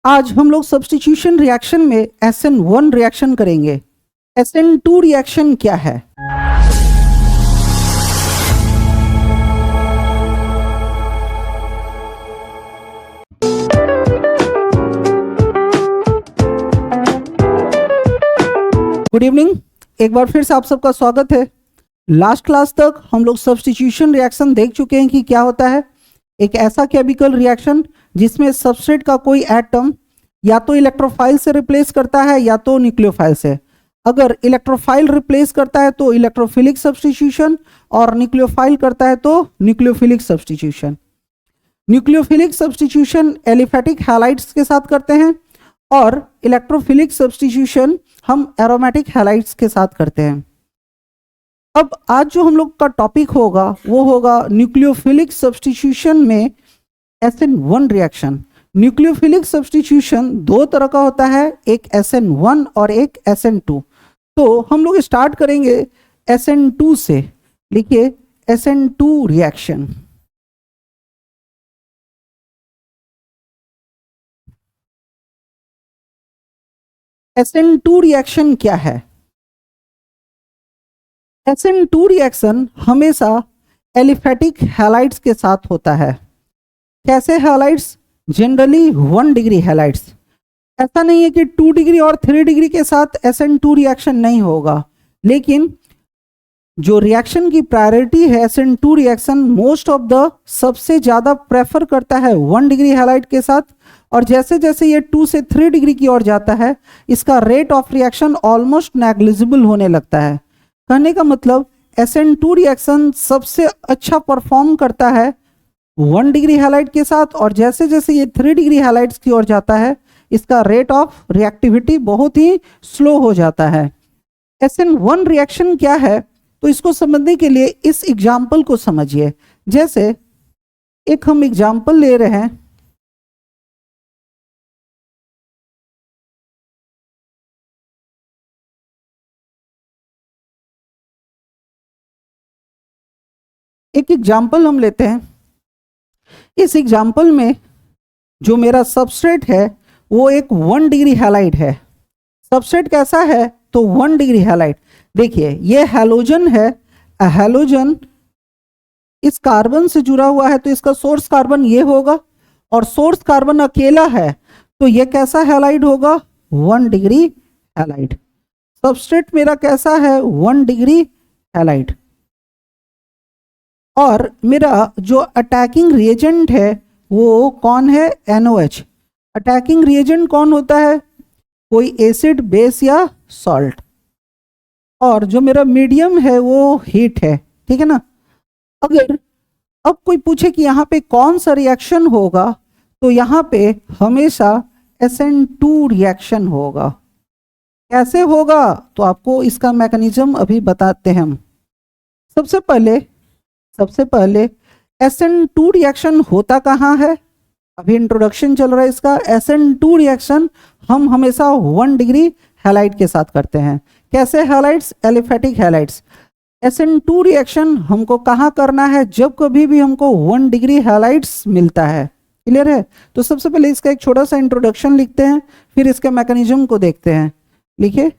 आज हम लोग सब्स्टिट्यूशन रिएक्शन में SN1 रिएक्शन करेंगे। SN2 रिएक्शन क्या है? गुड इवनिंग, एक बार फिर से आप सबका स्वागत है। लास्ट क्लास तक हम लोग सब्स्टिट्यूशन रिएक्शन देख चुके हैं कि क्या होता है। एक ऐसा केमिकल रिएक्शन जिसमें सबस्ट्रेट का कोई एटम या तो इलेक्ट्रोफाइल से रिप्लेस करता है या तो न्यूक्लियोफाइल से। अगर इलेक्ट्रोफाइल रिप्लेस करता है तो इलेक्ट्रोफिलिक सब्स्टिट्यूशन और न्यूक्लियोफाइल करता है तो nucleophilic substitution. Nucleophilic substitution aliphatic halides के साथ करते हैं और इलेक्ट्रोफिलिक सब्स्टिट्यूशन हम एरोमेटिक हैलाइड्स के साथ करते हैं। अब आज जो हम लोग का टॉपिक होगा वो होगा न्यूक्लियोफिलिक सब्स्टिट्यूशन में SN1 रिएक्शन। न्यूक्लियोफिलिक सब्स्टिट्यूशन दो तरह का होता है, एक SN1 और एक SN2। तो हम लोग स्टार्ट करेंगे SN2 से। लिखिए SN2 रिएक्शन। SN2 रिएक्शन क्या है? SN2 रिएक्शन हमेशा एलिफेटिक हैलाइड्स के साथ होता है। कैसे हैलाइड्स? Generally 1 degree halides. ऐसा नहीं है कि 2 डिग्री और 3 डिग्री के साथ SN2 रिएक्शन नहीं होगा, लेकिन जो रिएक्शन की प्रायोरिटी है SN2 reaction most of the सबसे ज़्यादा प्रेफर करता है 1 डिग्री हैलाइड के साथ। और जैसे जैसे ये 2 से 3 डिग्री की ओर जाता है इसका rate of reaction almost negligible होने लगता है। कहने का मतलब SN2 रिएक्शन सबसे अच्छा परफॉर्म करता है 1 डिग्री हैलाइड के साथ, और जैसे जैसे ये 3 डिग्री हैलाइड्स की ओर जाता है इसका रेट ऑफ रिएक्टिविटी बहुत ही स्लो हो जाता है। SN1 रिएक्शन क्या है, तो इसको समझने के लिए इस एग्जाम्पल को समझिए। जैसे एक हम एग्जाम्पल ले रहे हैं, एक एग्जाम्पल हम लेते हैं। इस एग्जाम्पल में जो मेरा सबस्ट्रेट है वो एक 1 डिग्री हैलाइड है। सबस्ट्रेट कैसा है? तो 1 डिग्री हैलाइड। देखिए ये हैलोजन है। हैलोजन इस कार्बन से जुड़ा हुआ है तो इसका सोर्स कार्बन ये होगा, और सोर्स कार्बन अकेला है तो ये कैसा हैलाइड होगा? 1 डिग्री हैलाइड। सबस्ट्रेट मेरा कैसा है? 1 डिग्री हैलाइड। और मेरा जो अटैकिंग रिएजेंट है वो कौन है? NOH। अटैकिंग रिएजेंट कौन होता है? कोई एसिड, बेस या सॉल्ट। और जो मेरा मीडियम है वो हीट है, ठीक है ना। अगर अब कोई पूछे कि यहाँ पे कौन सा रिएक्शन होगा, तो यहाँ पे हमेशा SN2 रिएक्शन होगा। कैसे होगा? तो आपको इसका मैकेनिज्म अभी बताते हैं हम। सबसे पहले SN2 रिएक्शन होता कहाँ है? अभी इंट्रोडक्शन चल रहा है इसका। SN2 रिएक्शन हम हमेशा 1 डिग्री हैलाइड के साथ करते हैं। कैसे halides? Aliphatic halides. SN2 reaction हमको कहाँ करना है? जब कभी भी हमको 1 डिग्री हैलाइड्स मिलता है। क्लियर है? तो सबसे पहले इसका एक छोटा सा इंट्रोडक्शन लिखते हैं, फिर इसके मैकेनिज्म को देखते हैं। लिखिए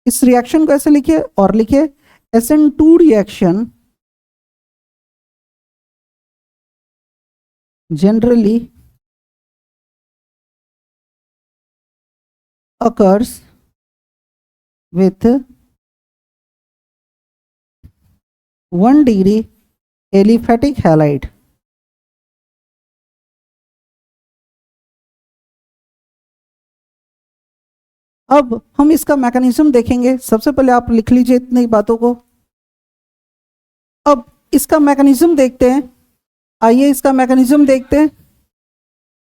इस रिएक्शन को ऐसे लिखिए और लिखिए SN2 reaction generally occurs with 1 degree aliphatic halide। अब हम इसका मैकेनिज्म देखेंगे। सबसे पहले आप लिख लीजिए इतनी बातों को। अब इसका मैकेनिज्म देखते हैं। आइए इसका मैकेनिज्म देखते हैं।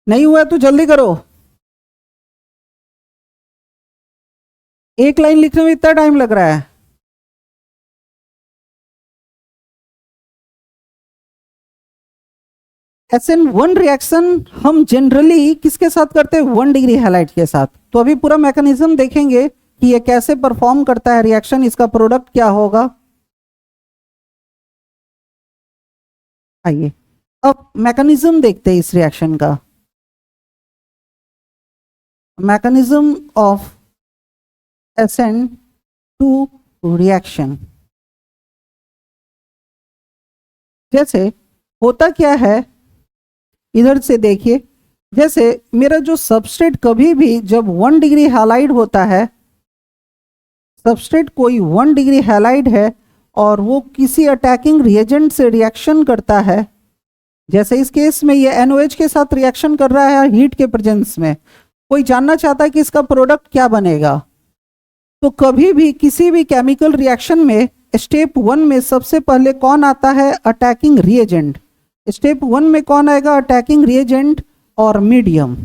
नहीं हुआ तो जल्दी करो। एक लाइन लिखने में इतना टाइम लग रहा है। SN1 रिएक्शन हम जनरली किसके साथ करते हैं? 1 डिग्री हैलाइड के साथ। तो अभी पूरा मैकेनिज्म देखेंगे कि ये कैसे परफॉर्म करता है रिएक्शन, इसका प्रोडक्ट क्या होगा। आइए अब मैकेनिज्म देखते हैं इस रिएक्शन का। Mechanism of SN2 reaction. जैसे होता क्या है, इधर से देखिए, जैसे मेरा जो सबस्ट्रेट कभी भी जब 1 डिग्री हैलाइड होता है, सबस्ट्रेट कोई 1 डिग्री हैलाइड है और वो किसी अटैकिंग रिएजेंट से रिएक्शन करता है, जैसे इस केस में ये NOH के साथ रिएक्शन कर रहा है हीट के प्रेजेंस में, कोई जानना चाहता है कि इसका प्रोडक्ट क्या बनेगा। तो कभी भी किसी भी केमिकल रिएक्शन में स्टेप 1 में सबसे पहले कौन आता है, अटैकिंग रिएजेंट। स्टेप 1 में कौन आएगा, अटैकिंग रिएजेंट और मीडियम।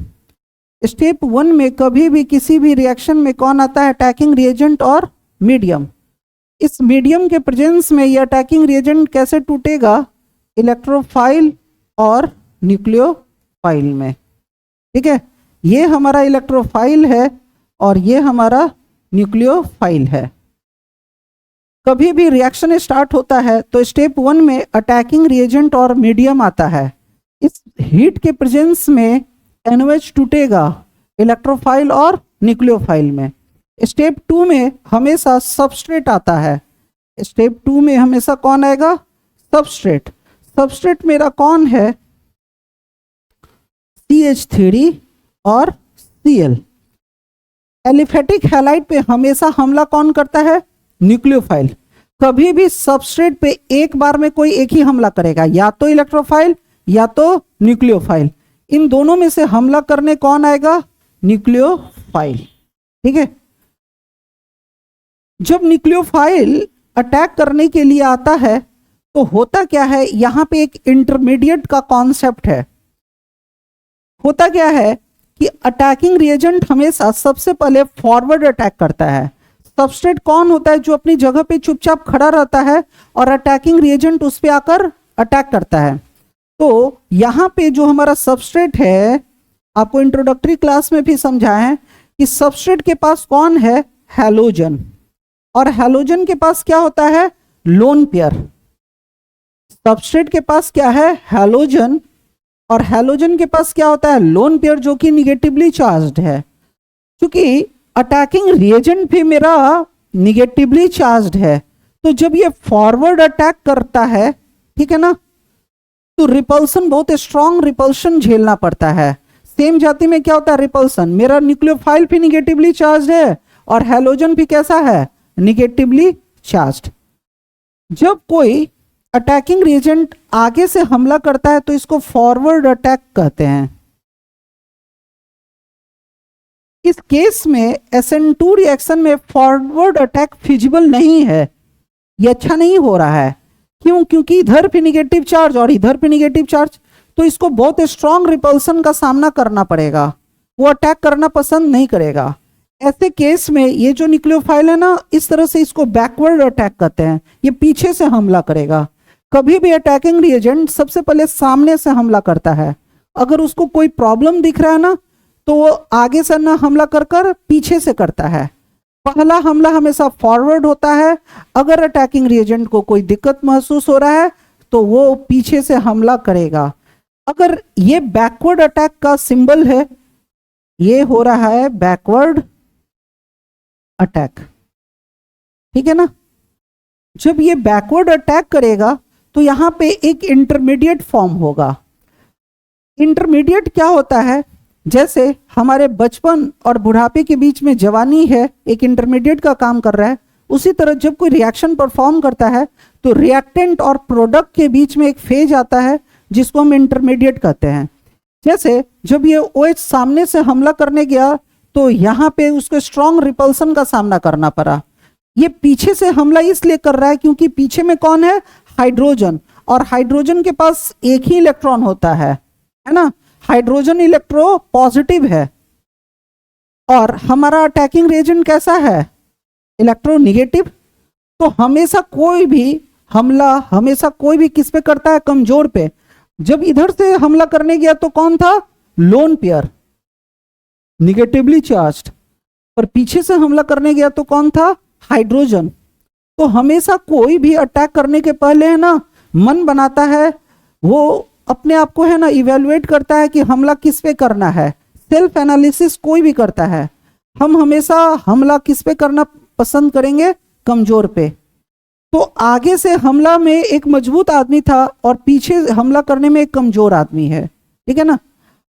स्टेप 1 में कभी भी किसी भी रिएक्शन में कौन आता है, अटैकिंग रिएजेंट और मीडियम। इस मीडियम के प्रेजेंस में ये अटैकिंग रिएजेंट कैसे टूटेगा, इलेक्ट्रोफाइल और न्यूक्लियोफाइल में। ठीक है, ये हमारा इलेक्ट्रोफाइल है और ये हमारा न्यूक्लियोफाइल है। कभी भी रिएक्शन स्टार्ट होता है तो स्टेप 1 में अटैकिंग रिएजेंट और मीडियम आता है। इस हीट के प्रेजेंस में NOH टूटेगा इलेक्ट्रोफाइल और न्यूक्लियोफाइल में। स्टेप 2 में हमेशा सबस्ट्रेट आता है। स्टेप 2 में हमेशा कौन आएगा, सबस्ट्रेट। सबस्ट्रेट मेरा कौन है, CH3 और Cl। एलिफेटिक हैलाइड पे हमेशा हमला कौन करता है, न्यूक्लियोफाइल। कभी भी सबस्ट्रेट पे एक बार में कोई एक ही हमला करेगा, या तो इलेक्ट्रोफाइल या तो न्यूक्लियोफाइल। इन दोनों में से हमला करने कौन आएगा, न्यूक्लियोफाइल। ठीक है, जब न्यूक्लियोफाइल अटैक करने के लिए आता है तो होता क्या है, यहां पे एक इंटरमीडिएट का कॉन्सेप्ट है। होता क्या है कि अटैकिंग रिएजेंट हमेशा सबसे पहले फॉरवर्ड अटैक करता है। सबस्ट्रेट कौन होता है, जो अपनी जगह पे चुपचाप खड़ा रहता है और अटैकिंग रिएजेंट उस पे आकर अटैक करता है। तो यहां पे जो हमारा सबस्ट्रेट है, आपको इंट्रोडक्टरी क्लास में भी समझाया है कि सबस्ट्रेट के पास कौन है, हैलोजन। और हैलोजन के पास क्या होता है, लोन पेयर। सबस्ट्रेट के पास क्या है, हैलोजन, और हैलोजन के पास क्या होता है, लोन पेयर, जो कि निगेटिवली चार्ज्ड है। क्योंकि अटैकिंग रिएजेंट भी मेरा निगेटिवली चार्ज्ड है, तो जब ये फॉरवर्ड अटैक करता है, ठीक है ना, तो रिपल्सन, बहुत स्ट्रॉन्ग रिपल्सन झेलना पड़ता है। सेम जाति में क्या होता है, रिपल्सन। मेरा न्यूक्लियोफाइल भी निगेटिवली चार्ज्ड है और हैलोजन भी कैसा है, निगेटिवली चार्ज्ड। जब कोई अटैकिंग रिएजेंट आगे से हमला करता है तो इसको फॉरवर्ड अटैक कहते हैं। इस केस में SN2 रिएक्शन में फॉरवर्ड अटैक फिजिबल नहीं है, ये अच्छा नहीं हो रहा है। क्यों, क्योंकि इधर भी निगेटिव चार्ज और इधर भी निगेटिव चार्ज, तो इसको बहुत स्ट्रॉन्ग रिपल्सन का सामना करना पड़ेगा, वो अटैक करना पसंद नहीं करेगा। ऐसे केस में ये जो न्यूक्लियोफाइल है ना, इस तरह से इसको बैकवर्ड अटैक कहते हैं, ये पीछे से हमला करेगा। कभी भी अटैकिंग रिएजेंट सबसे पहले सामने से हमला करता है। अगर उसको कोई प्रॉब्लम दिख रहा है ना, तो वो आगे से ना हमला कर कर पीछे से करता है। पहला हमला हमेशा फॉरवर्ड होता है। अगर अटैकिंग रिएजेंट को कोई दिक्कत महसूस हो रहा है तो वो पीछे से हमला करेगा। अगर ये बैकवर्ड अटैक का सिंबल है, ये हो रहा है बैकवर्ड अटैक, ठीक है ना। जब ये बैकवर्ड अटैक करेगा तो यहां पे एक इंटरमीडिएट फॉर्म होगा। इंटरमीडिएट क्या होता है, जैसे हमारे बचपन और बुढ़ापे के बीच में जवानी है, एक इंटरमीडिएट का काम कर रहा है। उसी तरह जब कोई रिएक्शन परफॉर्म करता है तो रिएक्टेंट और प्रोडक्ट के बीच में एक फेज आता है जिसको हम इंटरमीडिएट कहते हैं। जैसे जब ये OH सामने से हमला करने गया तो यहाँ पे उसको स्ट्रॉन्ग रिपल्सन का सामना करना पड़ा। ये पीछे से हमला इसलिए कर रहा है क्योंकि पीछे में कौन है, हाइड्रोजन, और हाइड्रोजन के पास एक ही इलेक्ट्रॉन होता है ना। हाइड्रोजन इलेक्ट्रो पॉजिटिव है और हमारा अटैकिंग रिएजेंट कैसा है, इलेक्ट्रो निगेटिव। तो हमेशा कोई भी हमला, हमेशा कोई भी किस पे करता है, कमजोर पे। जब इधर से हमला करने गया तो कौन था, लोन पेयर, निगेटिवली चार्ज्ड, और पीछे से हमला करने गया तो कौन था, हाइड्रोजन। तो हमेशा कोई भी अटैक करने के पहले है ना, मन बनाता है, वो अपने आप को है ना इवेलुएट करता है कि हमला किस पे करना है, सेल्फ एनालिसिस कोई भी करता है, हम हमेशा हमला किस पे करना पसंद करेंगे? कमजोर पे। तो आगे से हमला में एक मजबूत आदमी था और पीछे हमला करने में एक कमजोर आदमी है, ठीक है ना।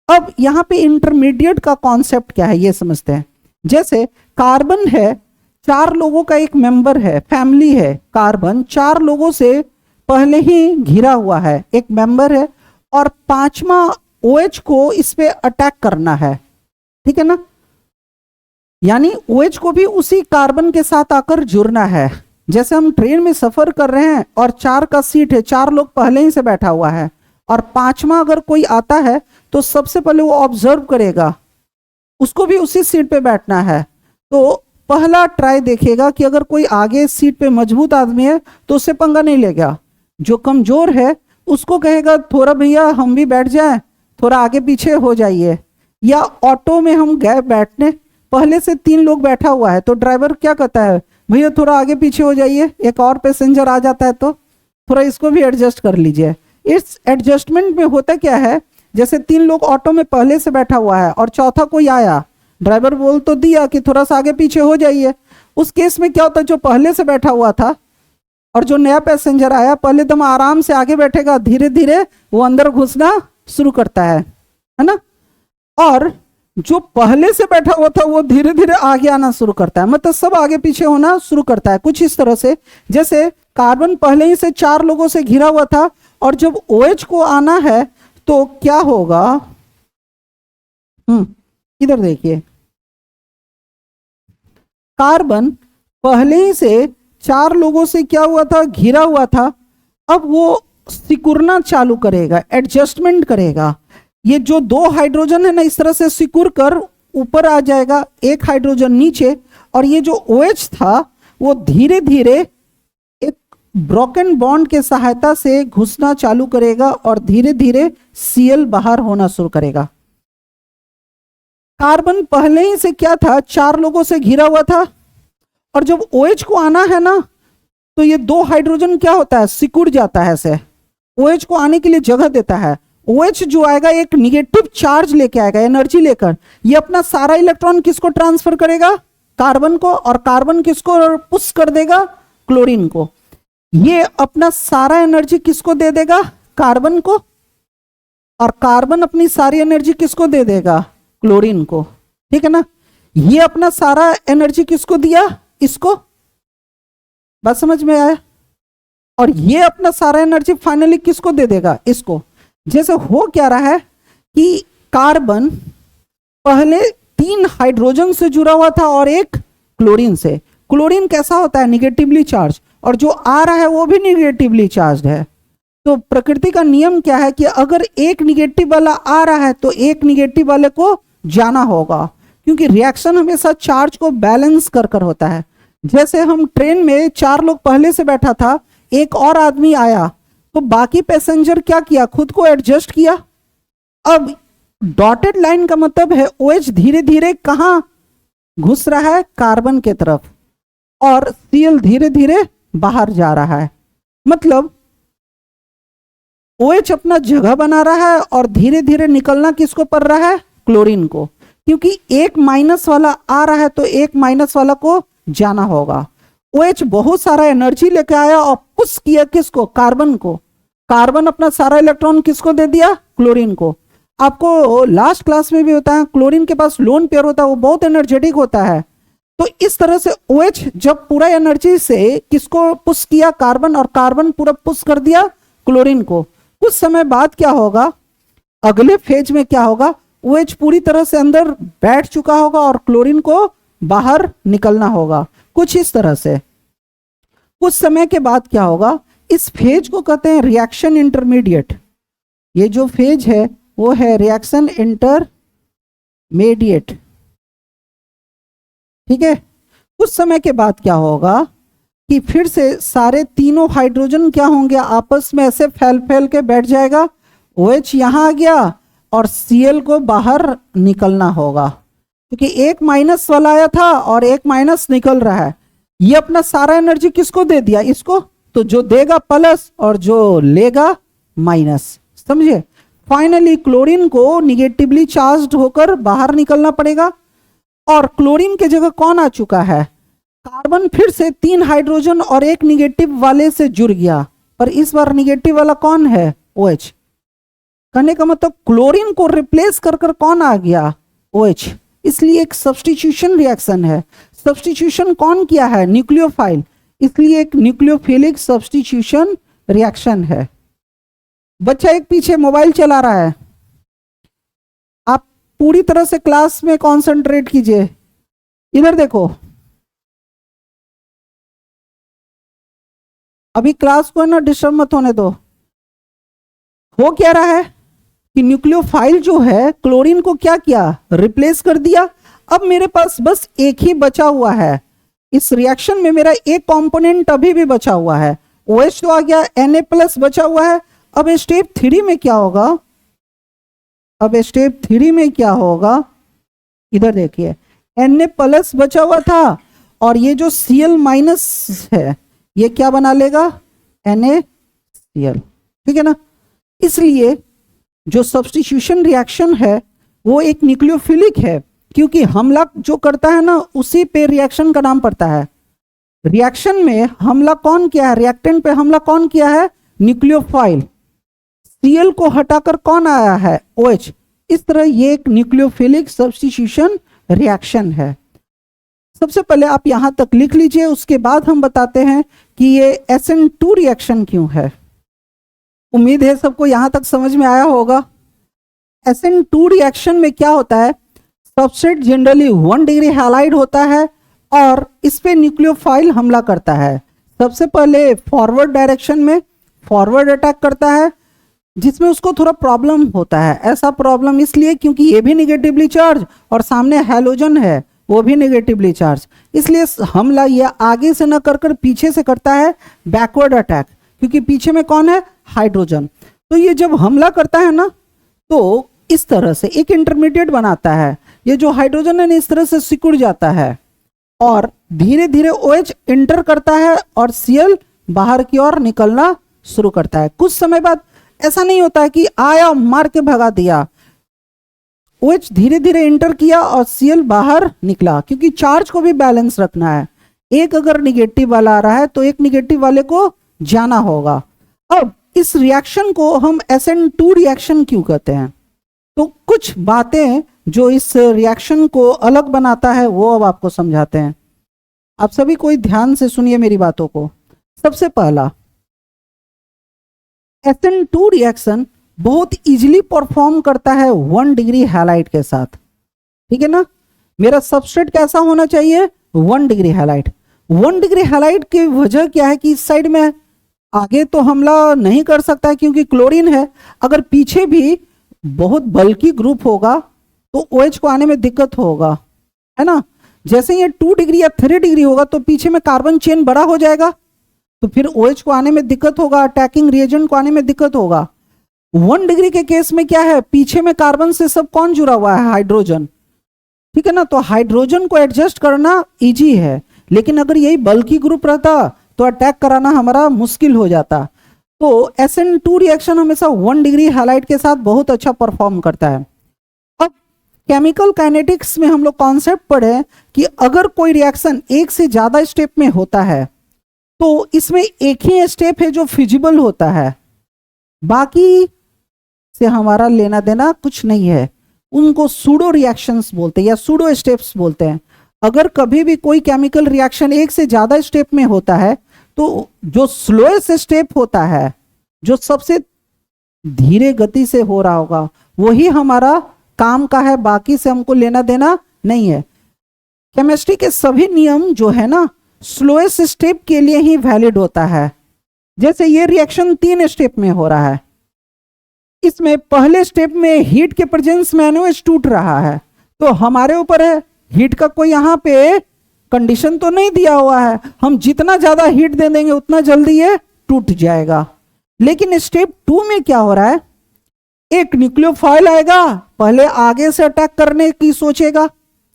अब यहाँ पे इंटरमीडिएट का कॉन्सेप्ट क्या है ये समझते हैं। जैसे कार्बन है, 4 लोगों का एक मेंबर है, फैमिली है। कार्बन 4 लोगों से पहले ही घिरा हुआ है, एक मेंबर है, और 5वां OH को इस पे अटैक करना है, ठीक है ना। यानी OH को भी उसी कार्बन के साथ आकर जुड़ना है। जैसे हम ट्रेन में सफर कर रहे हैं और 4 का सीट है, 4 लोग पहले ही से बैठा हुआ है, और 5वां अगर कोई आता है तो सबसे पहले वो ऑब्जर्व करेगा, उसको भी उसी सीट पे बैठना है। तो पहला ट्राई देखेगा कि अगर कोई आगे सीट पे मजबूत आदमी है तो उससे पंगा नहीं लेगा, जो कमजोर है उसको कहेगा थोड़ा भैया हम भी बैठ जाएं, थोड़ा आगे पीछे हो जाइए। या ऑटो में हम गए बैठने, पहले से 3 लोग बैठा हुआ है तो ड्राइवर क्या कहता है, भैया थोड़ा आगे पीछे हो जाइए, एक और पैसेंजर आ जाता है तो थोड़ा इसको भी एडजस्ट कर लीजिए। इस एडजस्टमेंट में होता क्या है, जैसे 3 लोग ऑटो में पहले से बैठा हुआ है और चौथा कोई आया, ड्राइवर बोल तो दिया कि थोड़ा सा आगे पीछे हो जाइए। उस केस में क्या होता है, जो पहले से बैठा हुआ था और जो नया पैसेंजर आया, पहले तो आराम से आगे बैठेगा, धीरे धीरे वो अंदर घुसना शुरू करता है ना। और जो पहले से बैठा हुआ था वो धीरे धीरे आगे आना शुरू करता है, मतलब सब आगे पीछे होना शुरू करता है। कुछ इस तरह से जैसे कार्बन पहले ही से 4 लोगों से घिरा हुआ था और जब OH को आना है तो क्या होगा, इधर देखिए, कार्बन पहले ही से 4 लोगों से क्या हुआ था, घिरा हुआ था। अब वो सिकुड़ना चालू करेगा, एडजस्टमेंट करेगा। ये जो 2 हाइड्रोजन है ना, इस तरह से सिकुड़ कर ऊपर आ जाएगा, एक हाइड्रोजन नीचे, और ये जो OH था वो धीरे धीरे एक ब्रोकन बॉन्ड के सहायता से घुसना चालू करेगा और धीरे धीरे Cl बाहर होना शुरू करेगा। कार्बन पहले ही से क्या था, 4 लोगों से घिरा हुआ था, और जब OH को आना है ना तो ये 2 हाइड्रोजन क्या होता है, सिकुड़ जाता है, ऐसे OH को आने के लिए जगह देता है। OH जो आएगा एक निगेटिव चार्ज लेके आएगा, एनर्जी लेकर, ये अपना सारा इलेक्ट्रॉन किसको ट्रांसफर करेगा, कार्बन को, और कार्बन किसको पुश कर देगा, क्लोरीन को। ये अपना सारा एनर्जी किसको दे देगा, कार्बन को, और कार्बन अपनी सारी एनर्जी किसको दे देगा, क्लोरीन को, ठीक है ना। ये अपना सारा एनर्जी किसको दिया, इसको, बात समझ में आया। और ये अपना सारा एनर्जी फाइनली किसको दे देगा, इसको। जैसे हो क्या रहा है कि कार्बन पहले 3 हाइड्रोजन से जुड़ा हुआ था और एक क्लोरीन से। क्लोरीन कैसा होता है, निगेटिवली चार्ज, और जो आ रहा है वो भी निगेटिवली चार्ज है। तो प्रकृति का नियम क्या है कि अगर एक निगेटिव वाला आ रहा है तो एक निगेटिव वाले को जाना होगा, क्योंकि रिएक्शन हमेशा चार्ज को बैलेंस कर कर होता है। जैसे हम ट्रेन में 4 लोग पहले से बैठा था, एक और आदमी आया तो बाकी पैसेंजर क्या किया, खुद को एडजस्ट किया। अब डॉटेड लाइन का मतलब है OH धीरे धीरे कहां घुस रहा है, कार्बन के तरफ, और Cl धीरे धीरे बाहर जा रहा है। मतलब OH अपना जगह बना रहा है और धीरे धीरे निकलना किसको पड़ रहा है, क्लोरीन को, क्योंकि एक माइनस वाला आ रहा है तो एक माइनस वाला को जाना होगा। OH बहुत सारा एनर्जी लेके आया और पुश किया किसको, कार्बन को। कार्बन अपना सारा इलेक्ट्रॉन किसको दे दिया, क्लोरीन को। आपको लास्ट क्लास में भी होता है, क्लोरीन के पास लोन पेयर होता है, वो बहुत एनर्जेटिक होता है। तो इस तरह से OH जब पूरा एनर्जी से किसको पुश किया, कार्बन, और कार्बन पूरा पुश कर दिया क्लोरीन को। कुछ समय बाद क्या होगा, अगले फेज में क्या होगा, OH पूरी तरह से अंदर बैठ चुका होगा और क्लोरीन को बाहर निकलना होगा, कुछ इस तरह से। कुछ समय के बाद क्या होगा, इस फेज को कहते हैं रिएक्शन इंटरमीडिएट। ये जो फेज है वो है रिएक्शन इंटरमीडिएट, ठीक है। कुछ समय के बाद क्या होगा कि फिर से सारे तीनों हाइड्रोजन क्या होंगे, आपस में ऐसे फैल फैल के बैठ जाएगा। OH यहां आ गया और Cl को बाहर निकलना होगा, क्योंकि एक माइनस वाला आया था और एक माइनस निकल रहा है। ये अपना सारा एनर्जी किसको दे दिया, इसको। तो जो देगा प्लस और जो लेगा माइनस, समझे। फाइनली क्लोरीन को निगेटिवली चार्ज्ड होकर बाहर निकलना पड़ेगा, और क्लोरीन के जगह कौन आ चुका है, कार्बन फिर से 3 हाइड्रोजन और एक निगेटिव वाले से जुड़ गया, पर इस बार निगेटिव वाला कौन है, OH। कहने का मतलब क्लोरीन को रिप्लेस कर कर कौन आ गया, OH। इसलिए एक सब्स्टिट्यूशन रिएक्शन है। सब्स्टिट्यूशन कौन किया है, न्यूक्लियोफाइल, इसलिए एक न्यूक्लियोफिलिक सब्स्टिट्यूशन रिएक्शन है। बच्चा एक पीछे मोबाइल चला रहा है, आप पूरी तरह से क्लास में कंसंट्रेट कीजिए। इधर देखो, अभी क्लास को ना डिस्टर्ब मत होने दो। हो क्या रहा है कि न्यूक्लियोफाइल जो है क्लोरीन को क्या किया, रिप्लेस कर दिया। अब मेरे पास बस एक ही बचा हुआ है, इस रिएक्शन में मेरा एक कंपोनेंट अभी भी बचा हुआ है, OH तो आ गया, Na+ बचा हुआ है। अब स्टेप 3 में क्या होगा, अब स्टेप 3 में क्या होगा, इधर देखिए Na+ बचा हुआ था, और ये जो Cl- है ये क्या बना लेगा, NaCl, ठीक है ना। इसलिए जो सब्स्टिट्यूशन रिएक्शन है वो एक न्यूक्लियोफिलिक है, क्योंकि हमला जो करता है ना उसी पे रिएक्शन का नाम पड़ता है। रिएक्शन में हमला कौन किया है, रिएक्टेंट पे हमला कौन किया है, न्यूक्लियोफाइल। Cl को हटाकर कौन आया है, OH। इस तरह ये एक न्यूक्लियोफिलिक सब्स्टिट्यूशन रिएक्शन है। सबसे पहले आप यहां तक लिख लीजिए, उसके बाद हम बताते हैं कि ये SN2 रिएक्शन क्यों है। उम्मीद है सबको यहां तक समझ में आया होगा। SN2 रिएक्शन में क्या होता है, सबस्ट्रेट जनरली 1 डिग्री हैलाइड होता है और इस पे न्यूक्लियोफाइल हमला करता है। सबसे पहले फॉरवर्ड डायरेक्शन में फॉरवर्ड अटैक करता है, जिसमें उसको थोड़ा प्रॉब्लम होता है। ऐसा प्रॉब्लम इसलिए क्योंकि ये भी निगेटिवली चार्ज और सामने हैलोजन है वो भी निगेटिवली चार्ज, इसलिए हमला ये आगे से न कर कर पीछे से करता है, बैकवर्ड अटैक, क्योंकि पीछे में कौन है, हाइड्रोजन। तो ये जब हमला करता है ना तो इस तरह से एक इंटरमीडिएट बनाता है, ये जो हाइड्रोजन है इस तरह से सिकुड़ जाता है और धीरे धीरे OH इंटर करता है और Cl बाहर की ओर निकलना शुरू करता है। कुछ समय बाद ऐसा नहीं होता है कि आया मार के भगा दिया, OH धीरे धीरे इंटर किया और Cl बाहर निकला, क्योंकि चार्ज को भी बैलेंस रखना है। एक अगर निगेटिव वाला आ रहा है तो एक निगेटिव वाले को जाना होगा। अब इस रिएक्शन को हम SN2 रिएक्शन क्यों कहते हैं, तो कुछ बातें जो इस रिएक्शन को अलग बनाता है वो अब आपको समझाते हैं। आप सभी कोई ध्यान से सुनिए मेरी बातों को। सबसे पहला, SN2 रिएक्शन बहुत इजीली परफॉर्म करता है 1 डिग्री हैलाइड के साथ, ठीक है ना। मेरा सबस्ट्रेट कैसा होना चाहिए, 1 डिग्री हैलाइड। 1 डिग्री हैलाइड की वजह क्या है कि इस साइड में आगे तो हमला नहीं कर सकता है क्योंकि क्लोरीन है। अगर पीछे भी बहुत बल्कि ग्रुप होगा तो OH को आने में दिक्कत होगा, है ना। जैसे ये 2 डिग्री या 3 डिग्री होगा तो पीछे में कार्बन चेन बड़ा हो जाएगा, तो फिर OH को आने में दिक्कत होगा, अटैकिंग रिएजेंट को आने में दिक्कत होगा। 1 डिग्री के केस में क्या है, पीछे में कार्बन से सब कौन जुड़ा हुआ है, हाइड्रोजन, ठीक है ना। तो हाइड्रोजन को एडजस्ट करना इजी है, लेकिन अगर यही बल्कि ग्रुप रहता तो अटैक कराना हमारा मुश्किल हो जाता। तो SN2 रिएक्शन हमेशा 1 डिग्री हैलाइड के साथ बहुत अच्छा परफॉर्म करता है। अब केमिकल काइनेटिक्स में हम लोग कॉन्सेप्ट पढ़े कि अगर कोई रिएक्शन एक से ज्यादा स्टेप में होता है तो इसमें एक ही स्टेप है जो फिजिबल होता है, बाकी से हमारा लेना देना कुछ नहीं है। उनको सूडो रिएक्शंस बोलते हैं या सूडो स्टेप्स बोलते हैं। अगर कभी भी कोई केमिकल रिएक्शन एक से ज्यादा स्टेप में होता है तो जो स्लोएस्ट स्टेप होता है, जो सबसे धीरे गति से हो रहा होगा, वही हमारा काम का है, बाकी से हमको लेना देना नहीं है। केमिस्ट्री के सभी नियम जो है ना स्लोएस्ट स्टेप के लिए ही वैलिड होता है। जैसे ये रिएक्शन 3 स्टेप में हो रहा है, इसमें पहले स्टेप में हीट के प्रेजेंस में NaOH टूट रहा है, तो हमारे ऊपर है, हीट का कोई यहाँ पे कंडीशन तो नहीं दिया हुआ है, हम जितना ज्यादा हीट दे देंगे उतना जल्दी ये टूट जाएगा। लेकिन स्टेप 2 में क्या हो रहा है, एक न्यूक्लियोफाइल आएगा, पहले आगे से अटैक करने की सोचेगा,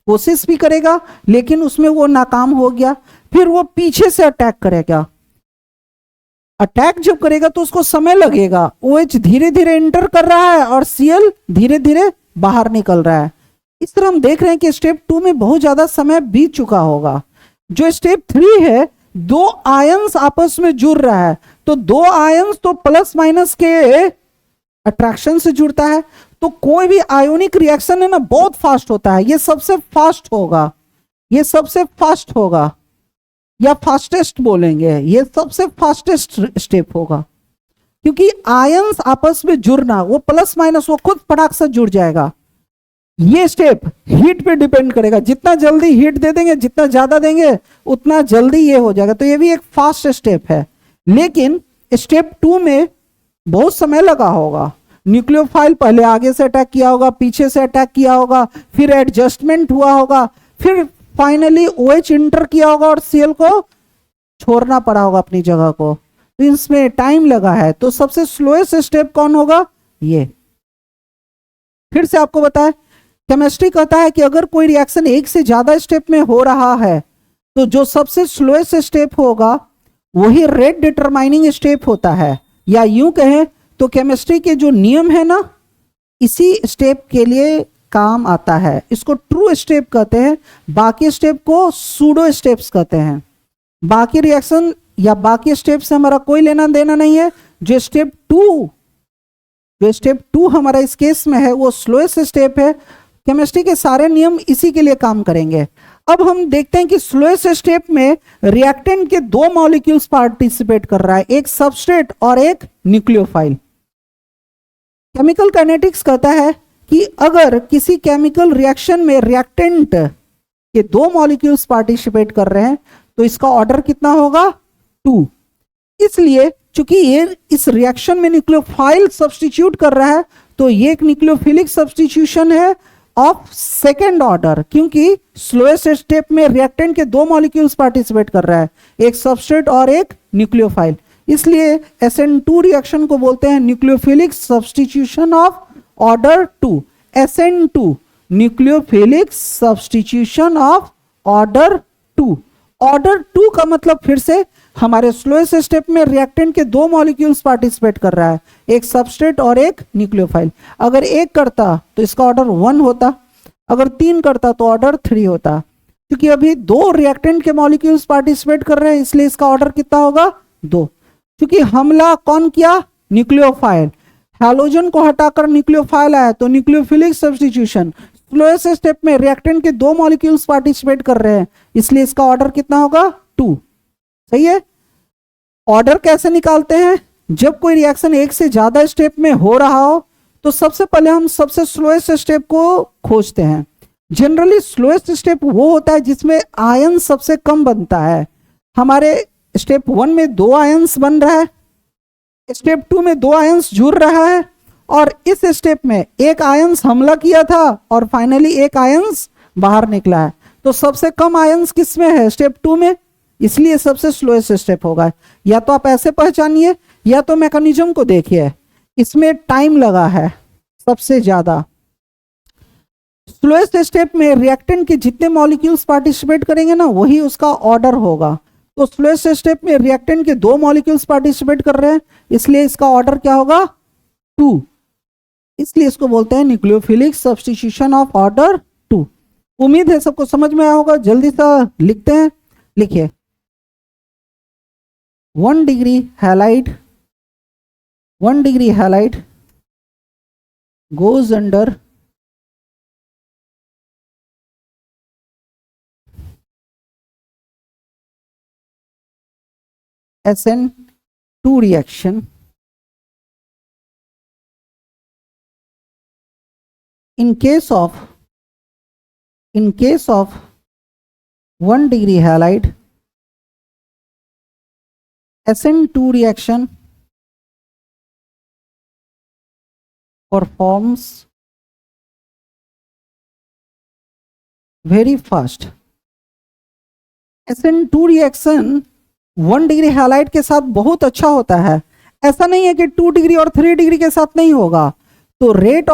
कोशिश भी करेगा, लेकिन उसमें वो नाकाम हो गया, फिर वो पीछे से अटैक करेगा। अटैक जब करेगा तो उसको समय लगेगा, OH धीरे धीरे इंटर कर रहा है और Cl धीरे धीरे बाहर निकल रहा है। इस तरह हम देख रहे हैं कि स्टेप 2 में बहुत ज्यादा समय बीत चुका होगा। जो स्टेप 3 है, दो आयंस आपस में जुड़ रहा है, तो दो आयंस तो प्लस माइनस के अट्रैक्शन से जुड़ता है, तो कोई भी आयोनिक रिएक्शन है ना बहुत फास्ट होता है। ये सबसे फास्ट होगा, ये सबसे फास्ट होगा, या फास्टेस्ट बोलेंगे, ये सबसे फास्टेस्ट स्टेप होगा, क्योंकि आयंस आपस में जुड़ना, वो प्लस माइनस वो खुद फटाक से जुड़ जाएगा। ये स्टेप हीट पे डिपेंड करेगा, जितना जल्दी हीट दे देंगे, जितना ज्यादा देंगे उतना जल्दी ये हो जाएगा, तो ये भी एक फास्ट स्टेप है। लेकिन स्टेप 2 में बहुत समय लगा होगा। न्यूक्लियोफाइल पहले आगे से अटैक किया होगा, पीछे से अटैक किया होगा, फिर एडजस्टमेंट हुआ होगा, फिर फाइनली OH इंटर किया होगा और Cl को छोड़ना पड़ा होगा अपनी जगह को, तो इसमें टाइम लगा है। तो सबसे स्लोएस्ट स्टेप कौन होगा? ये। फिर से आपको बताएं, केमिस्ट्री कहता है कि अगर कोई रिएक्शन एक से ज्यादा स्टेप में हो रहा है तो जो सबसे स्लोएस्ट स्टेप होगा वही रेट डिटरमाइनिंग स्टेप होता है, या यूं कहें तो केमिस्ट्री के जो नियम है ना इसी स्टेप के लिए काम आता है। इसको ट्रू स्टेप कहते हैं, बाकी स्टेप को सूडो स्टेप्स कहते हैं। बाकी रिएक्शन या बाकी स्टेप से हमारा कोई लेना देना नहीं है। जो स्टेप टू हमारा इस केस में है वो स्लोएस्ट स्टेप है। केमिस्ट्री के सारे नियम इसी के लिए काम करेंगे। अब हम देखते हैं कि स्लोएस्ट स्टेप में रिएक्टेंट के दो मॉलिक्यूल्स पार्टिसिपेट कर रहा है, एक सबस्ट्रेट और एक न्यूक्लियोफाइल। केमिकल काइनेटिक्स कहता है कि अगर किसी केमिकल रिएक्शन में रिएक्टेंट के दो मॉलिक्यूल्स पार्टिसिपेट कर रहे हैं तो इसका ऑर्डर कितना होगा? 2। इसलिए चूंकि ये इस रिएक्शन में न्यूक्लियोफाइल सब्स्टिट्यूट कर रहा है तो ये एक न्यूक्लियोफिलिक सब्स्टिट्यूशन है ऑफ सेकेंड ऑर्डर, क्योंकि स्लोएस्ट स्टेप में रिएक्टेंट के दो मॉलिक्यूल्स पार्टिसिपेट कर रहा है, एक सबस्ट्रेट और एक न्यूक्लियोफाइल। इसलिए SN2 रिएक्शन को बोलते हैं nucleophilic substitution of order 2। SN2 nucleophilic substitution of order 2। Order 2 का मतलब फिर से हमारे स्लोएस्ट स्टेप में रिएक्टेंट के दो मॉलिक्यूल्स पार्टिसिपेट कर रहा है, एक सबस्ट्रेट और एक न्यूक्लियोफाइल। अगर एक करता तो इसका ऑर्डर 1 होता, अगर 3 करता तो ऑर्डर 3 होता। क्योंकि अभी दो रिएक्टेंट के मॉलिक्यूल्स पार्टिसिपेट कर रहे हैं इसलिए इसका ऑर्डर कितना होगा? 2। क्योंकि हमला कौन किया? न्यूक्लियोफाइल। हैलोजन को हटाकर न्यूक्लियोफाइल आया तो न्यूक्लियोफिलिक सब्स्टिट्यूशन। स्लोएस्ट स्टेप में रिएक्टेंट के दो मॉलिक्यूल्स पार्टिसिपेट कर रहे हैं इसलिए इसका ऑर्डर कितना होगा? 2। सही है। ऑर्डर कैसे निकालते हैं? जब कोई रिएक्शन एक से ज्यादा स्टेप में हो रहा हो तो सबसे पहले हम सबसे स्लोएस्ट स्टेप को खोजते हैं। जनरली स्लोएस्ट स्टेप वो होता है जिसमें आयन सबसे कम बनता है। हमारे स्टेप 1 में 2 आयंस बन रहा है, स्टेप 2 में 2 आयंस जुड़ रहा है, और इस स्टेप में एक आयंस हमला किया था और फाइनली एक आयंस बाहर निकला है। तो सबसे कम आयंस किस में है? स्टेप 2 में, इसलिए सबसे स्लोएस्ट स्टेप होगा। या तो आप ऐसे पहचानिए या तो मैकेनिज्म को देखिए, इसमें टाइम लगा है सबसे ज्यादा। स्लोएस्ट स्टेप में रिएक्टेंट के जितने मॉलिक्यूल्स पार्टिसिपेट करेंगे ना वही उसका ऑर्डर होगा। तो स्लोएस्ट स्टेप में रिएक्टेंट के दो मॉलिक्यूल्स पार्टिसिपेट कर रहे हैं इसलिए इसका ऑर्डर क्या होगा? 2। इसलिए इसको बोलते हैं न्यूक्लियोफिलिक सब्स्टिट्यूशन ऑफ ऑर्डर 2। उम्मीद है सबको समझ में आया होगा। जल्दी से लिखते हैं, लिखिए 1 degree halide, 1 degree halide goes under SN2 reaction in case of 1 degree halide, SN2 reaction performs very fast। SN2 reaction 1 degree halide के साथ बहुत अच्छा होता है। ऐसा नहीं है कि 2 डिग्री और 3 डिग्री के साथ नहीं होगा। तो रेट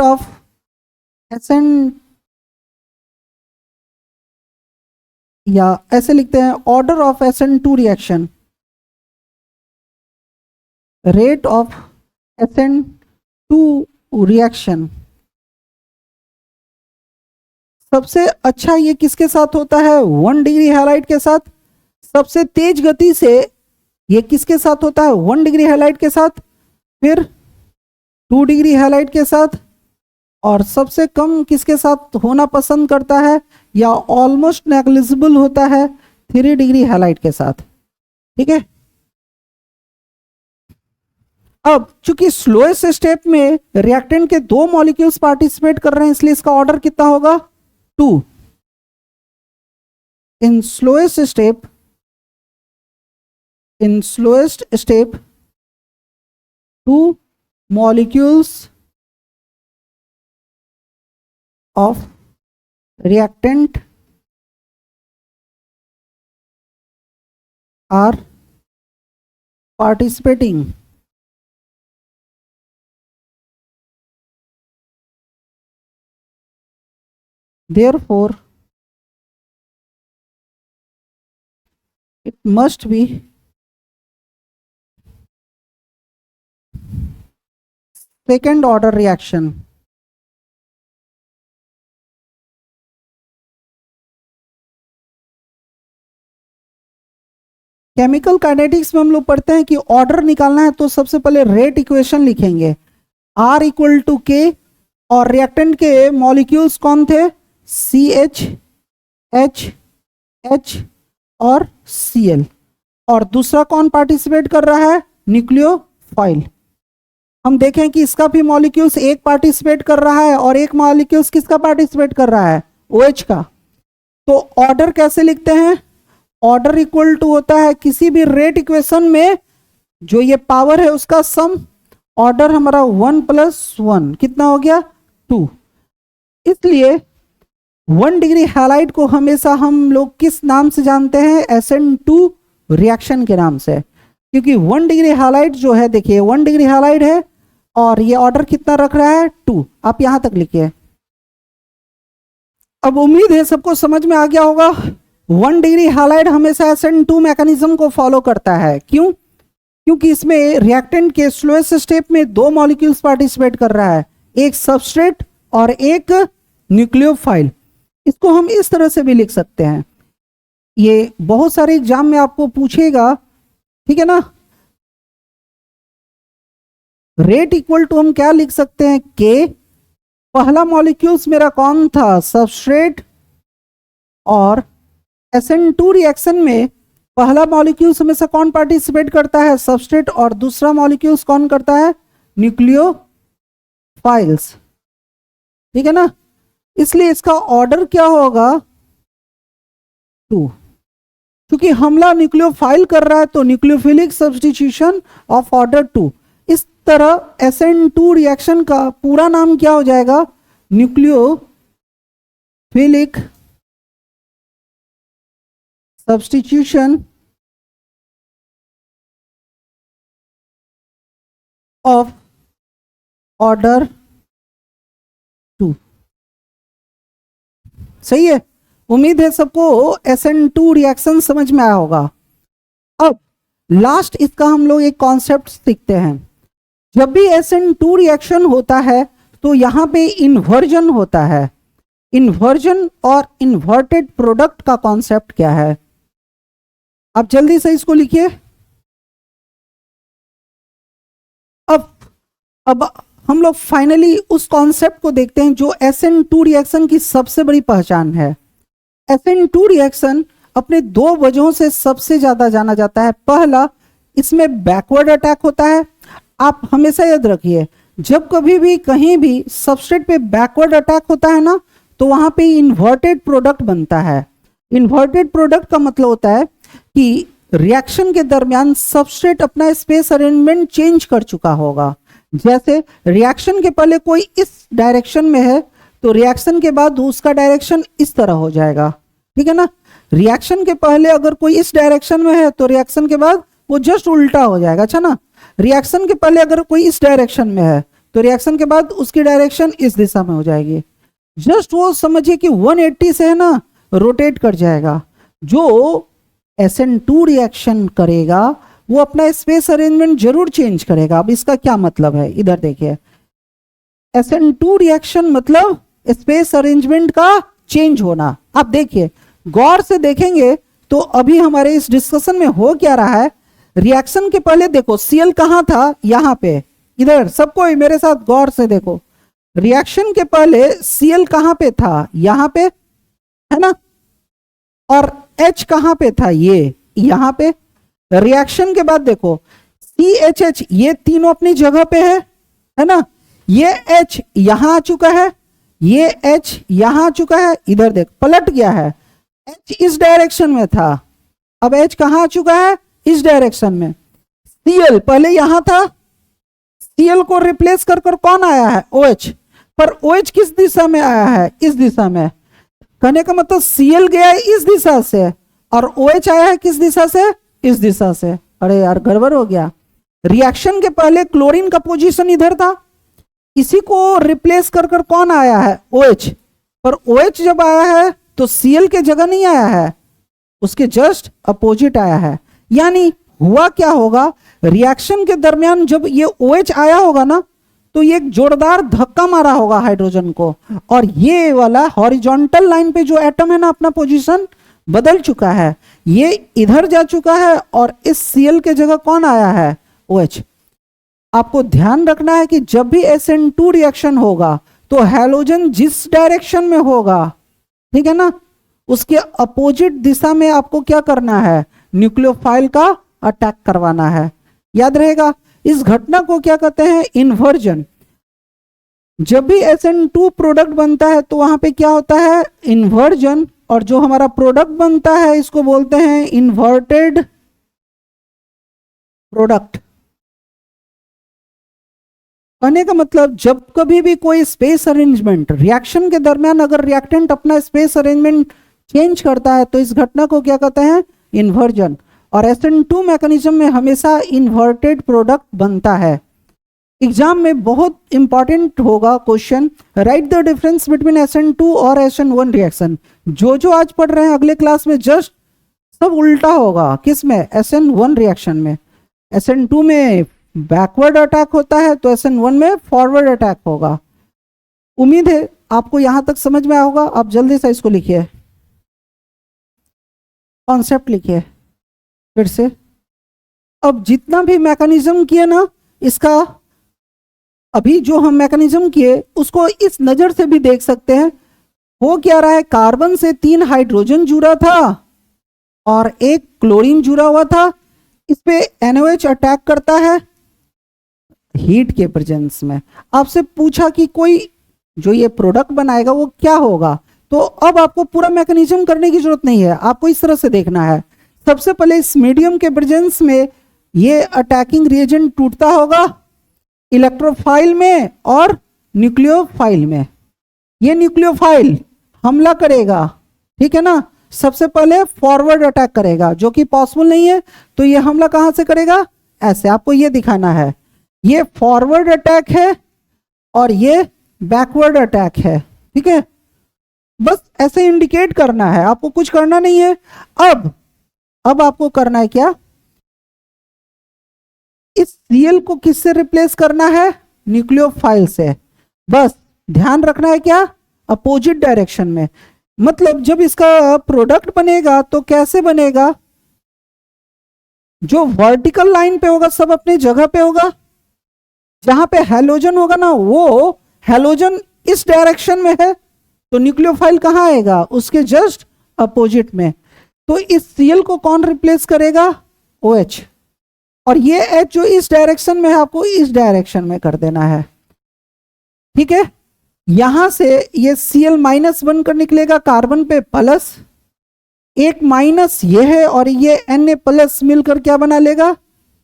ऑफ SN, या ऐसे लिखते हैं order of SN2 reaction, rate of SN2 reaction. सबसे अच्छा ये किसके साथ होता है? 1 डिग्री हैलाइड के साथ। सबसे तेज गति से ये किसके साथ होता है? 1 डिग्री हैलाइड के साथ, फिर 2 डिग्री हैलाइड के साथ, और सबसे कम किसके साथ होना पसंद करता है या ऑलमोस्ट नेग्लिजिबल होता है? 3 डिग्री हैलाइड के साथ। ठीक है। अब चूंकि स्लोएस्ट स्टेप में रिएक्टेंट के 2 मॉलिक्यूल्स पार्टिसिपेट कर रहे हैं, इसलिए इसका ऑर्डर कितना होगा? 2। इन slowest step 2 molecules of reactant are participating. Therefore, it must be second order reaction. Chemical kinetics में हम लोग पढ़ते हैं कि ऑर्डर निकालना है तो सबसे पहले रेट इक्वेशन लिखेंगे, R इक्वल टू के, और रिएक्टेंट के मॉलिक्यूल्स कौन थे? CH, H, H और Cl, और दूसरा कौन पार्टिसिपेट कर रहा है? न्यूक्लियोफाइल। हम देखें कि इसका भी मॉलिक्यूल्स एक पार्टिसिपेट कर रहा है और एक मॉलिक्यूल्स किसका पार्टिसिपेट कर रहा है? OH का। तो ऑर्डर कैसे लिखते हैं? ऑर्डर इक्वल टू होता है किसी भी रेट इक्वेशन में जो ये पावर है उसका सम। ऑर्डर हमारा 1 + 1 कितना हो गया? 2। इसलिए 1 डिग्री हैलाइड को हमेशा हम लोग किस नाम से जानते हैं? SN2 रिएक्शन के नाम से, क्योंकि 1 डिग्री हैलाइड जो है, देखिए 1 डिग्री हैलाइड है और ये ऑर्डर कितना रख रहा है? 2। आप यहां तक लिखिए। अब उम्मीद है सबको समझ में आ गया होगा। 1 डिग्री हैलाइड हमेशा SN2 मैकेनिज्म को फॉलो करता है। क्यों? क्योंकि इसमें रिएक्टेंट के स्लोएस्ट स्टेप में 2 मॉलिक्यूल्स पार्टिसिपेट कर रहा है, एक सबस्ट्रेट और एक न्यूक्लियोफाइल। इसको हम इस तरह से भी लिख सकते हैं, ये बहुत सारे एग्जाम में आपको पूछेगा, ठीक है ना। रेट इक्वल टू हम क्या लिख सकते हैं? के, पहला मॉलिक्यूल्स मेरा कौन था? सबस्ट्रेट, और SN2 रिएक्शन में पहला मॉलिक्यूल्स हमेशा कौन पार्टिसिपेट करता है? सबस्ट्रेट, और दूसरा मॉलिक्यूल्स कौन करता है? न्यूक्लियोफाइल्स। ठीक है ना। इसलिए इसका ऑर्डर क्या होगा? 2। क्योंकि हमला न्यूक्लियोफाइल कर रहा है तो न्यूक्लियोफिलिक सब्स्टिट्यूशन ऑफ ऑर्डर 2। इस तरह SN2 रिएक्शन का पूरा नाम क्या हो जाएगा? Nucleophilic substitution of order 2। सही है। उम्मीद है सबको SN2 रिएक्शन समझ में आया होगा। अब लास्ट इसका हम लोग एक कॉन्सेप्ट सीखते हैं। जब भी SN2 रिएक्शन होता है तो यहां पे इन्वर्जन होता है। इन्वर्जन और इन्वर्टेड प्रोडक्ट का कॉन्सेप्ट क्या है? आप जल्दी से इसको लिखिए। अब हम लोग फाइनली उस कॉन्सेप्ट को देखते हैं जो SN2 रिएक्शन की सबसे बड़ी पहचान है। SN2 रिएक्शन अपने 2 वजहों से सबसे ज्यादा जाना जाता है। पहला, इसमें बैकवर्ड अटैक होता है। आप हमेशा याद रखिए, जब कभी भी कहीं भी सबस्ट्रेट पे बैकवर्ड अटैक होता है ना, तो वहां पे इन्वर्टेड प्रोडक्ट बनता है। इन्वर्टेड प्रोडक्ट का मतलब होता है कि रिएक्शन के दरमियान सबस्ट्रेट अपना स्पेस अरेंजमेंट चेंज कर चुका होगा। जैसे रिएक्शन के पहले कोई इस डायरेक्शन में है तो रिएक्शन के बाद उसका डायरेक्शन इस तरह हो जाएगा। ठीक है ना। रिएक्शन के पहले अगर कोई इस डायरेक्शन में है तो रिएक्शन के बाद वो जस्ट उल्टा हो जाएगा। अच्छा ना। रिएक्शन के पहले अगर कोई इस डायरेक्शन में है तो रिएक्शन के बाद उसकी डायरेक्शन इस दिशा में हो जाएगी। जस्ट वो समझिए कि 180 से है ना रोटेट कर जाएगा। जो SN2 रिएक्शन करेगा वो अपना स्पेस अरेंजमेंट जरूर चेंज करेगा। अब इसका क्या मतलब है, इधर देखिए, SN2 रिएक्शन मतलब स्पेस अरेंजमेंट का चेंज होना। आप देखिए, गौर से देखेंगे तो अभी हमारे इस डिस्कशन में हो क्या रहा है, रिएक्शन के पहले देखो Cl कहां था, यहां पे, इधर सबको मेरे साथ गौर से देखो, रिएक्शन के पहले Cl कहां पे था, यहां पे, है ना, और H कहां पे था, ये यहां पे। रिएक्शन के बाद देखो CHH, ये तीनों अपनी जगह पे है ना, ये H यहां आ चुका है, ये H यहां आ चुका है, इधर देख पलट गया है, H इस डायरेक्शन में था, अब H कहां आ चुका है, इस डायरेक्शन में। Cl पहले यहां था, Cl को रिप्लेस कर कर कौन आया है, OH, पर OH किस दिशा में आया है, इस दिशा में। कहने का मतलब Cl गया है इस दिशा से और OH आया है किस दिशा से, इस दिशा से। अरे यार गड़बड़ हो गया, रिएक्शन के पहले क्लोरीन का पोजीशन इधर था, इसी को रिप्लेस कर कर कौन आया है, OH, पर OH जब आया है तो Cl के जगह नहीं आया है, उसके जस्ट अपोजिट आया है। यानी हुआ क्या होगा, रिएक्शन के दरमियान जब ये OH आया होगा ना, तो ये एक जोरदार धक्का मारा होगा हाइड्रोजन को, और ये वाला हॉरिजॉन्टल लाइन पे जो एटम है ना, अपना पोजीशन बदल चुका है, ये इधर जा चुका है और इस Cl के जगह कौन आया है, OH। आपको ध्यान रखना है कि जब भी SN2 रिएक्शन होगा तो हैलोजन जिस डायरेक्शन में होगा, ठीक है ना, उसके अपोजिट दिशा में आपको क्या करना है, न्यूक्लियोफाइल का अटैक करवाना है। याद रहेगा, इस घटना को क्या कहते हैं, इन्वर्जन। जब भी SN2 प्रोडक्ट बनता है तो वहां पे क्या होता है, इन्वर्जन, और जो हमारा प्रोडक्ट बनता है इसको बोलते हैं इन्वर्टेड प्रोडक्ट। कहने का मतलब जब कभी भी कोई स्पेस अरेंजमेंट रिएक्शन के दरमियान अगर रिएक्टेंट अपना स्पेस अरेंजमेंट चेंज करता है तो इस घटना को क्या कहते हैं, इन्वर्जन। और SN2 मैकेनिज्म में हमेशा इन्वर्टेड प्रोडक्ट बनता है। एग्जाम में बहुत इंपॉर्टेंट होगा question, right the difference between SN2 और SN1 रिएक्शन। जो आज पढ़ रहे हैं अगले क्लास में जस्ट सब उल्टा होगा, किस में, SN1 रिएक्शन में। SN2 में बैकवर्ड अटैक होता है तो SN1 में फॉरवर्ड अटैक होगा। उम्मीद है आपको यहां तक समझ में आया होगा। आप जल्दी से इसको लिखिए, कॉन्सेप्ट लिखिए फिर से। अब जितना भी मैकेनिज्म किए ना, इसका अभी जो हम मैकेनिज्म किए उसको इस नजर से भी देख सकते हैं। हो क्या रहा है, कार्बन से 3 हाइड्रोजन जुड़ा था और 1 क्लोरीन जुड़ा हुआ था, इस पे NOH अटैक करता है हीट के प्रेजेंस में। आपसे पूछा कि कोई जो ये प्रोडक्ट बनाएगा वो क्या होगा, तो अब आपको पूरा मैकेनिज्म करने की जरूरत नहीं है, आपको इस तरह से देखना है। सबसे पहले इस मीडियम के प्रेजेंस में ये अटैकिंग रिएजेंट टूटता होगा इलेक्ट्रोफाइल में और न्यूक्लियोफाइल में। ये न्यूक्लियोफाइल हमला करेगा, ठीक है ना, सबसे पहले फॉरवर्ड अटैक करेगा, जो कि पॉसिबल नहीं है, तो ये हमला कहां से करेगा, ऐसे। आपको ये दिखाना है, ये फॉरवर्ड अटैक है और ये बैकवर्ड अटैक है, ठीक है, बस ऐसे इंडिकेट करना है, आपको कुछ करना नहीं है। अब आपको करना है क्या, इस Cl को किससे रिप्लेस करना है, न्यूक्लियोफाइल से। बस ध्यान रखना है क्या, अपोजिट डायरेक्शन में। मतलब जब इसका प्रोडक्ट बनेगा तो कैसे बनेगा, जो वर्टिकल लाइन पे होगा सब अपनी जगह पे होगा, जहां पे हैलोजन होगा ना, वो हैलोजन इस डायरेक्शन में है, तो न्यूक्लियोफाइल कहां आएगा, उसके जस्ट अपोजिट में। तो इस Cl को कौन रिप्लेस करेगा, OH, और ये H जो इस डायरेक्शन में है आपको इस डायरेक्शन में कर देना है, ठीक है। यहां से ये Cl माइनस बनकर निकलेगा कार्बन पे प्लस, एक माइनस ये है और ये Na प्लस मिलकर क्या बना लेगा,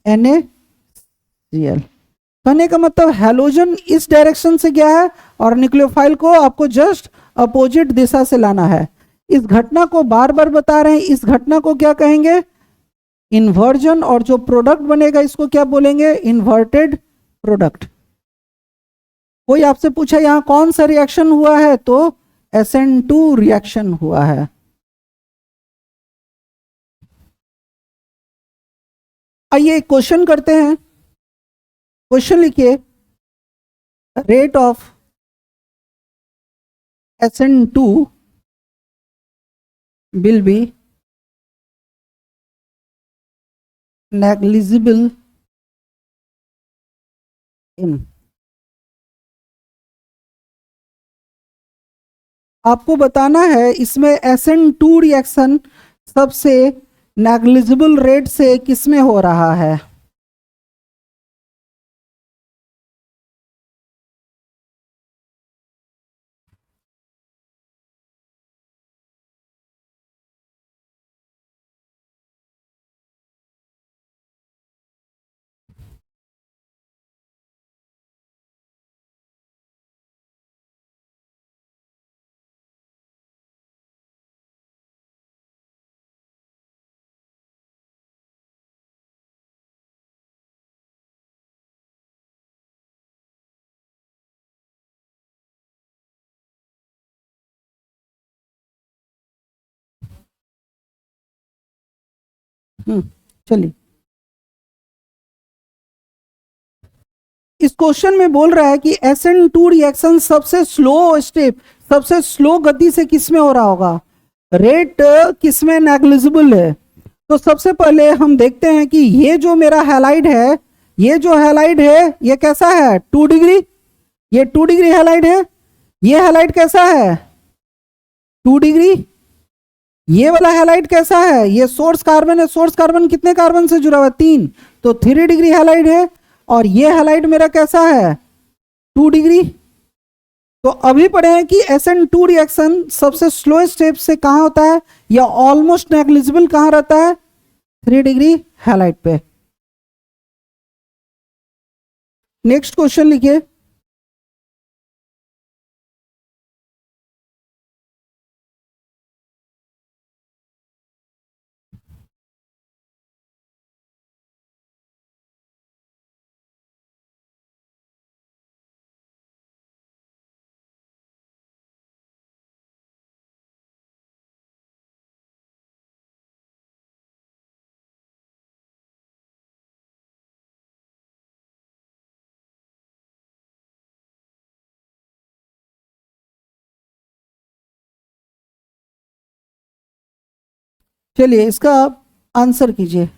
NaCl। कहने का मतलब हैलोजन इस डायरेक्शन से गया है और न्यूक्लियोफाइल को आपको जस्ट अपोजिट दिशा से लाना है। इस घटना को बार बार बता रहे हैं, इस घटना को क्या कहेंगे, इन्वर्जन, और जो प्रोडक्ट बनेगा इसको क्या बोलेंगे, इन्वर्टेड प्रोडक्ट। कोई आपसे पूछा यहां कौन सा रिएक्शन हुआ है, तो SN2 रिएक्शन हुआ है। आइए क्वेश्चन करते हैं। क्वेश्चन लिखिए, rate of SN2 will be negligible in। आपको बताना है इसमें SN2 रिएक्शन सबसे नेग्लिजिबल रेट से किसमें हो रहा है। चलिए, इस क्वेश्चन में बोल रहा है कि SN2 रिएक्शन सबसे स्लो स्टेप, सबसे स्लो गति से किसमें हो रहा होगा, रेट किसमें नेग्लिजिबल है। तो सबसे पहले हम देखते हैं कि ये जो मेरा हैलाइड है, ये जो हैलाइड है ये कैसा है, 2 डिग्री, ये 2 डिग्री हैलाइड है। ये हैलाइड कैसा है, 2 डिग्री। ये वाला हैलाइड कैसा है, ये सोर्स कार्बन है। सोर्स कार्बन कितने कार्बन से जुड़ा हुआ है, 3, तो 3 डिग्री हैलाइड है। और ये हैलाइड मेरा कैसा है, 2 डिग्री। तो अभी पढ़े हैं कि SN2 रिएक्शन सबसे स्लो स्टेप से कहां होता है, या ऑलमोस्ट नेग्लिजिबल कहां रहता है, 3 डिग्री हैलाइड पे। नेक्स्ट क्वेश्चन लिखिए, चलिए इसका आंसर कीजिए।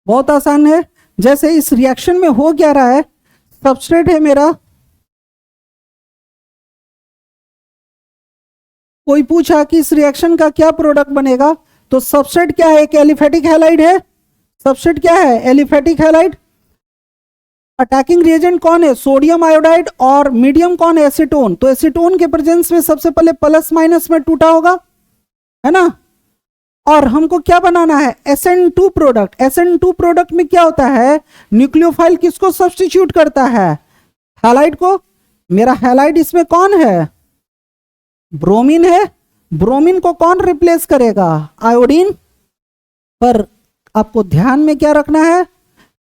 बहुत आसान है। जैसे इस रिएक्शन में हो क्या रहा है, सबस्ट्रेट है मेरा, कोई पूछा कि इस रिएक्शन का क्या प्रोडक्ट बनेगा, तो सबस्ट्रेट क्या है, एक एलिफेटिक हैलाइड है। सबस्ट्रेट क्या है, एलिफेटिक हैलाइड। अटैकिंग रिएजेंट कौन है, सोडियम आयोडाइड, और मीडियम कौन है, एसीटोन। तो एसीटोन के प्रेजेंस में सबसे पहले प्लस माइनस में टूटा होगा, है ना। और हमको क्या बनाना है, SN2 प्रोडक्ट। SN2 प्रोडक्ट में क्या होता है, न्यूक्लियोफाइल किसको सब्स्टिट्यूट करता है, हैलाइड को। मेरा हैलाइड इसमें कौन है, ब्रोमीन है। ब्रोमीन को कौन रिप्लेस करेगा, आयोडीन। पर आपको ध्यान में क्या रखना है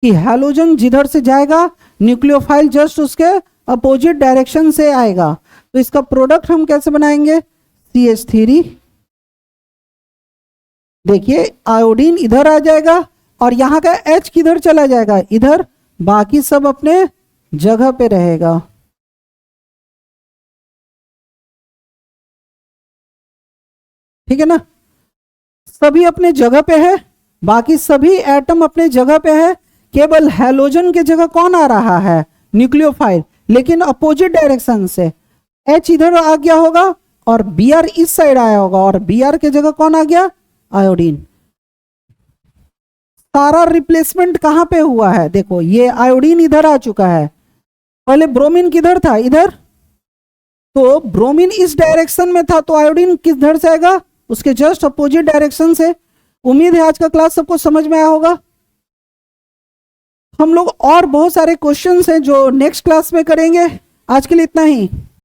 कि हैलोजन जिधर से जाएगा, न्यूक्लियोफाइल जस्ट उसके अपोजिट डायरेक्शन से आएगा। तो इसका प्रोडक्ट हम कैसे बनाएंगे, CH3। देखिए आयोडीन इधर आ जाएगा और यहां का H किधर चला जाएगा, इधर। बाकी सब अपने जगह पे रहेगा। ठीक है ना, सभी अपने जगह पे है, बाकी सभी एटम अपने जगह पे है। केवल हैलोजन के जगह कौन आ रहा है, न्यूक्लियोफाइल, लेकिन अपोजिट डायरेक्शन से। H इधर आ गया होगा और Br इस साइड आया होगा, और Br के जगह कौन आ गया, आयोडीन। सारा रिप्लेसमेंट कहां पे हुआ है, देखो ये आयोडीन इधर आ चुका है, पहले ब्रोमीन किधर था, इधर। तो ब्रोमीन इस डायरेक्शन में था, तो आयोडीन किधर से आएगा, उसके जस्ट अपोजिट डायरेक्शन से। उम्मीद है आज का क्लास सबको समझ में आया होगा। हम लोग और बहुत सारे क्वेश्चंस हैं जो नेक्स्ट क्लास में करेंगे। आज के लिए इतना ही।